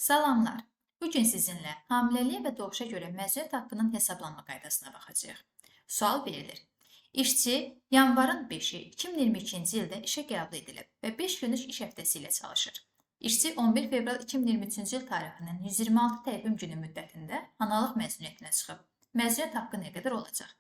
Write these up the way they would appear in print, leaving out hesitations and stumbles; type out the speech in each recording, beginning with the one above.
Salamlar. Bugün sizinlə hamiləliyə və doğuşa görə məzuniyyət haqqının hesablanma qaydasına baxacağıq. Sual verilir. İşçi yanvarın 5-i 2022-ci ildə işə qəbul edilib və 5 günlük iş həftəsi ilə çalışır. İşçi 11 fevral 2023-cü il tarixinin 126 təqvim günü müddətində analıq məzuniyyətinə çıxıb. Məzuniyyət haqqı nə qədər olacaq?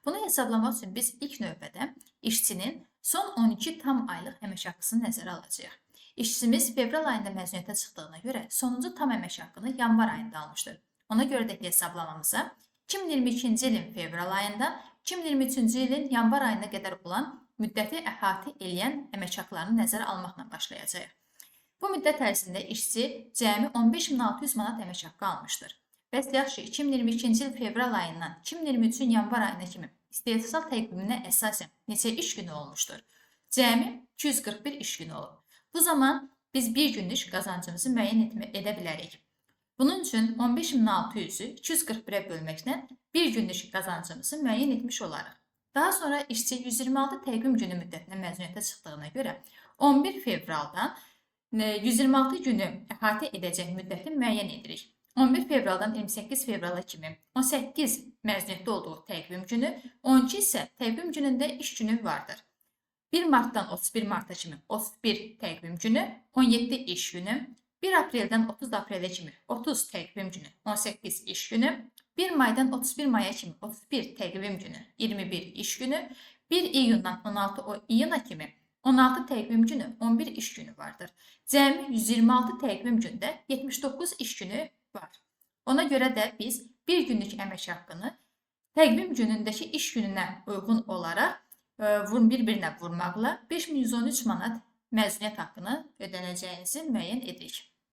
Bunu hesablamaq üçün biz ilk növbədə işçinin son 12 tam aylıq əmək haqqısını nəzərə alacağıq. İşçimiz fevral ayında məzuniyyətə çıxdığına görə sonuncu tam əmək haqqını yanvar ayında almışdır. Ona görə də hesablamamıza 2022-ci ilin fevral ayında 2023-cü ilin yanvar ayına qədər olan müddəti əhatə edən əmək haqqlarını nəzərə almaqla başlayacağıq. Bu müddət ərzində işçi cəmi 15.600 manat əmək haqqı almışdır. Bəs yaxşı, 2022-ci il fevral ayından 2023-cün yanvar ayına kimi istehsal təqviminə əsasən neçə iş günü olmuşdur? Cəmi 241 iş günü olub. Bu zaman biz bir günlük qazancımızı müəyyən edə bilərik. Bunun üçün 15.600-ü 241-ə bölməklə bir günlük qazancımızı müəyyən etmiş olarıq. Daha sonra işçi 126 təqvim günü müddətinə məzuniyyətə çıxdığına görə 11 fevraldan 126 günü əhatə edəcək müddəti müəyyən edirik. 11 fevraldan 28 fevrala kimi 18 məzuniyyətdə olduğu təqvim günü, 12 isə təqvim günündə iş günü vardır. 1 martdan 31 marta kimi 31 təqvim günü, 17 iş günü, 1 apreldən 30 aprelə kimi 30 təqvim günü, 18 iş günü, 1 maydan 31 maya kimi 31 təqvim günü, 21 iş günü, 1 iyundan 16 iyuna kimi 16 təqvim günü, 11 iş günü vardır. Cəmi 126 təqvim gündə 79 iş günü var. Ona görə də biz bir günlük əmək haqqını təqvim günündəki iş gününə uyğun olaraq bir-birinə vurmaqla 5113 manat məzuniyyət haqqını ödənəcəyinizi müəyyən edirik.